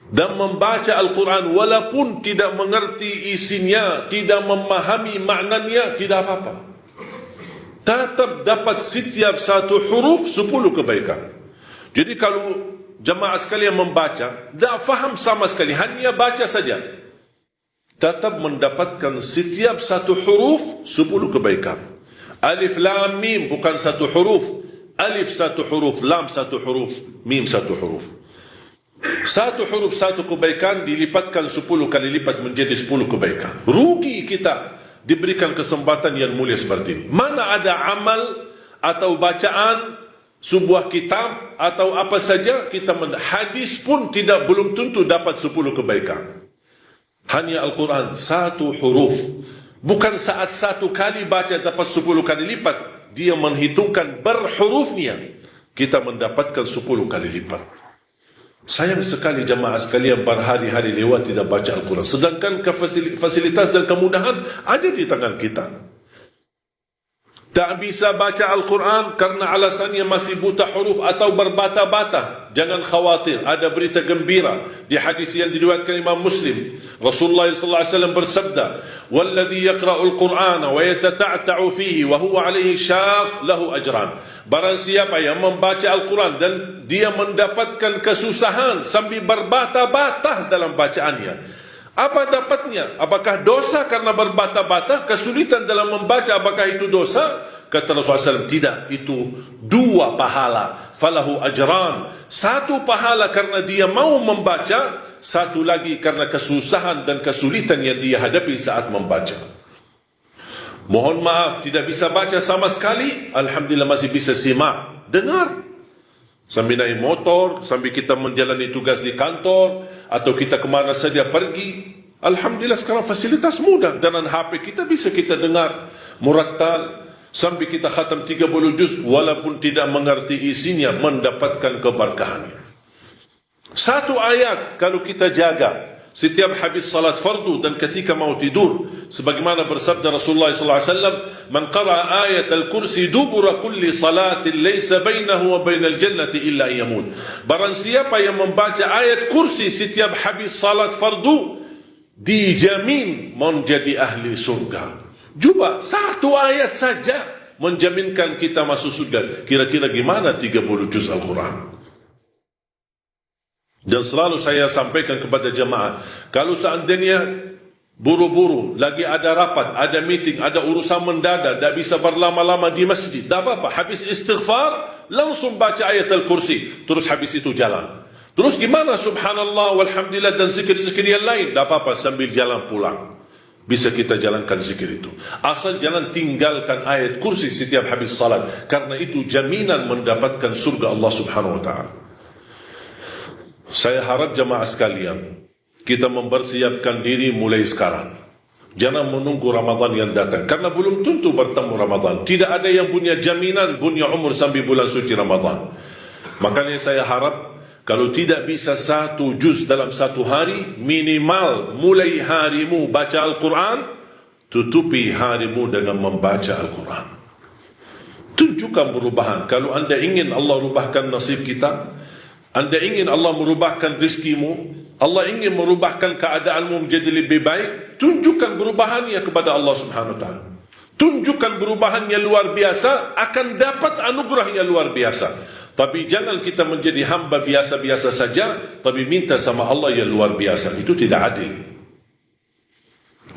dan membaca Al-Quran walaupun tidak mengerti isinya, tidak memahami maknanya, tidak apa-apa. Tetap dapat setiap satu huruf 10 kebaikan. Jadi kalau jemaah sekalian membaca, tak faham sama sekali, hanya baca saja, tetap mendapatkan setiap satu huruf 10 kebaikan. Alif lam mim bukan satu huruf. Alif satu huruf, lam satu huruf, mim satu huruf. Satu huruf satu kebaikan dilipatkan 10 kali lipat menjadi 10 kebaikan. Rugi kita diberikan kesempatan yang mulia seperti ini. Mana ada amal atau bacaan sebuah kitab atau apa saja kita hadis pun belum tentu dapat 10 kebaikan. Hanya Al-Quran satu huruf. Bukan saat satu kali baca dapat 10 kali lipat. Dia menghitungkan berhurufnya. Kita mendapatkan 10 kali lipat. Sayang sekali jemaah sekalian berhari-hari lewat tidak baca Al-Quran. Sedangkan fasilitas dan kemudahan ada di tangan kita. Tak bisa baca Al-Quran karena alasannya masih buta huruf atau berbata-bata. Jangan khawatir, ada berita gembira di hadis yang diriwayatkan Imam Muslim. Rasulullah SAW bersabda, "Walladhi yaqra'ul Qur'ana wa yatata'ta'u fihi wa huwa 'alaihi syaq lahu ajran." Barang siapa yang membaca Al-Quran dan dia mendapatkan kesusahan sambil berbata-bata dalam bacaannya, apa dapatnya? Apakah dosa karena berbata-bata? Kesulitan dalam membaca, apakah itu dosa? Kata Rasulullah SAW, tidak, itu 2 pahala. Falahu ajran. 1 pahala karena dia mau membaca, 1 lagi karena kesusahan dan kesulitan yang dia hadapi saat membaca. Mohon maaf, tidak bisa baca sama sekali. Alhamdulillah masih bisa simak, dengar. Sambil naik motor, sambil kita menjalani tugas di kantor, atau kita kemana saja pergi. Alhamdulillah sekarang fasilitas mudah. Dengan HP kita bisa kita dengar murattal. Sambil kita khatam 30 juz, walaupun tidak mengerti isinya, mendapatkan keberkahan. 1 ayat kalau kita jaga setiap habis salat fardu dan ketika mau tidur, sebagaimana bersabda Rasulullah SAW, "Man qara'a ayat al-kursi dubura kulli salatin laysa bainahu wa bainal jannati illa yamut." Barang siapa yang membaca ayat kursi setiap habis salat fardu, dijamin menjadi ahli surga. Cuba 1 ayat saja menjaminkan kita masuk surga. Kira-kira gimana 30 juz Al-Quran? Dan selalu saya sampaikan kepada jemaah, kalau seandainya buru-buru, lagi ada rapat, ada meeting, ada urusan mendadak, tak bisa berlama-lama di masjid, tak apa-apa, habis istighfar, langsung baca ayat Al-Kursi, terus habis itu jalan. Terus gimana subhanallah, walhamdulillah dan zikir-zikir yang lain? Tak apa-apa, sambil jalan pulang bisa kita jalankan zikir itu. Asal jangan tinggalkan ayat kursi setiap habis salat, karena itu jaminan mendapatkan surga Allah Subhanahu wa ta'ala. Saya harap jemaah sekalian, kita mempersiapkan diri mulai sekarang. Jangan menunggu Ramadan yang datang, karena belum tentu bertemu Ramadan. Tidak ada yang punya jaminan punya umur sampai bulan suci Ramadan. Makanya saya harap, kalau tidak bisa 1 juz dalam 1 hari, minimal mulai harimu baca Al-Quran, tutupi harimu dengan membaca Al-Quran. Tunjukkan perubahan. Kalau anda ingin Allah rubahkan nasib kita, anda ingin Allah merubahkan rizkimu, Allah ingin merubahkan keadaanmu menjadi lebih baik, tunjukkan perubahannya kepada Allah Subhanahu wa ta'ala. Tunjukkan perubahan yang luar biasa, akan dapat anugerah yang luar biasa. Tapi jangan kita menjadi hamba biasa-biasa saja, tapi minta sama Allah yang luar biasa. Itu tidak adil.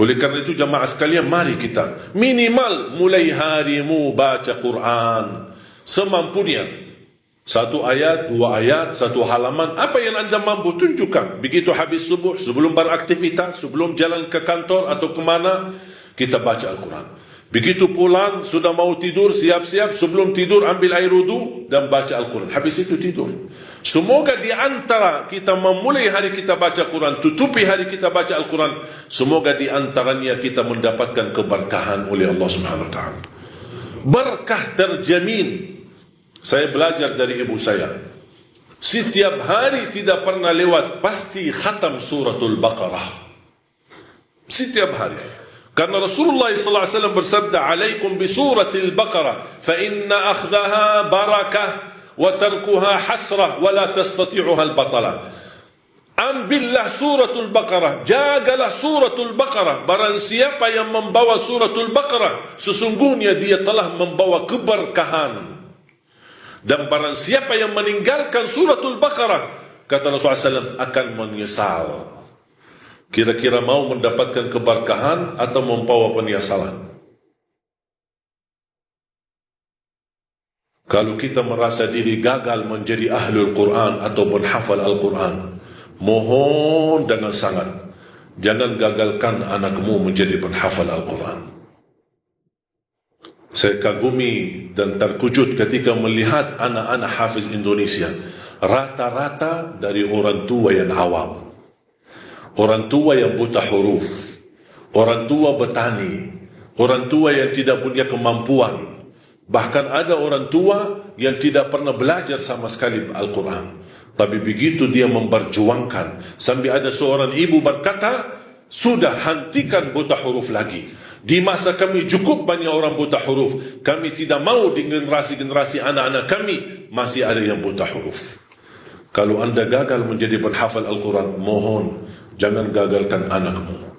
Oleh karena itu jemaah sekalian, mari kita minimal mulai harimu baca Quran semampunya. 1 ayat, 2 ayat, 1 halaman, apa yang anda mampu tunjukkan. Begitu habis subuh, sebelum beraktivitas, sebelum jalan ke kantor atau kemana, kita baca Al-Quran. Begitu pulang, sudah mau tidur, siap-siap, sebelum tidur ambil air wudu dan baca Al-Quran. Habis itu tidur. Semoga di antara kita memulai hari kita baca Quran, tutupi hari kita baca Al-Quran, semoga di antaranya kita mendapatkan keberkahan oleh Allah Subhanahu wa ta'ala. Berkah terjamin. Saya belajar dari ibu saya, setiap hari tidak pernah lewat pasti khatam suratul Baqarah. Setiap hari. Karena Rasulullah SAW bersabda, "Alaikum bi suratil Baqarah, fa inna akhdaha barakah wa tarkuha hasrah wa la tastati'uha al-batalah." ambillah suratul Baqarah, jagalah suratul Baqarah. Barang siapa yang membawa suratul Baqarah, sesungguhnya dia telah membawa keberkahan. Dan barang siapa yang meninggalkan suratul Baqarah, kata Rasulullah SAW, akan menyesal. Kira-kira mau mendapatkan keberkahan atau membawa penyesalan? Kalau kita merasa diri gagal menjadi ahlul Quran atau penghafal Al-Quran, mohon dengan sangat, jangan gagalkan anakmu menjadi penghafal Al-Quran. Saya kagumi dan terkejut ketika melihat anak-anak hafiz Indonesia, rata-rata dari orang tua yang awam, orang tua yang buta huruf, orang tua petani, orang tua yang tidak punya kemampuan. Bahkan ada orang tua yang tidak pernah belajar sama sekali Al-Quran. Tapi begitu dia memperjuangkan, sampai ada seorang ibu berkata, sudah hentikan buta huruf lagi. Di masa kami cukup banyak orang buta huruf. Kami tidak mau di generasi-generasi anak-anak kami masih ada yang buta huruf. Kalau anda gagal menjadi penghafal Al-Quran, mohon jangan gagalkan anakmu.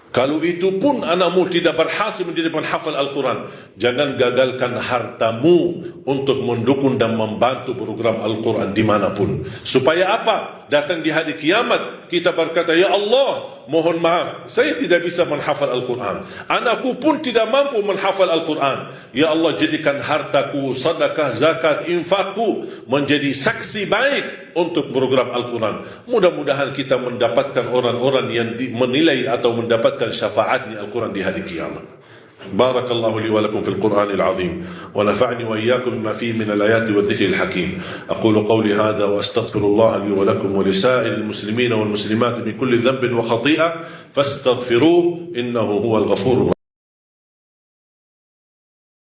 Kalau itu pun anakmu tidak berhasil menjadi penghafal Al-Quran, jangan gagalkan hartamu untuk mendukung dan membantu program Al-Quran dimanapun. Supaya apa? Datang di hari kiamat, kita berkata, ya Allah, mohon maaf, saya tidak bisa menghafal Al-Quran. Anakku pun tidak mampu menghafal Al-Quran. Ya Allah, jadikan hartaku, sedekah, zakat, infakku menjadi saksi baik untuk program Al-Quran. Mudah-mudahan kita mendapatkan orang-orang yang menilai atau mendapatkan syafaatnya Al-Quran di hari kiamat. بارك الله لي ولكم في القرآن العظيم ونفعني وإياكم بما فيه من الآيات والذكر الحكيم. أقول قولي هذا وأستغفر الله لي ولكم ولسائر المسلمين والمسلمات من كل ذنب وخطيئة فاستغفروه إنه هو الغفور الرحيم.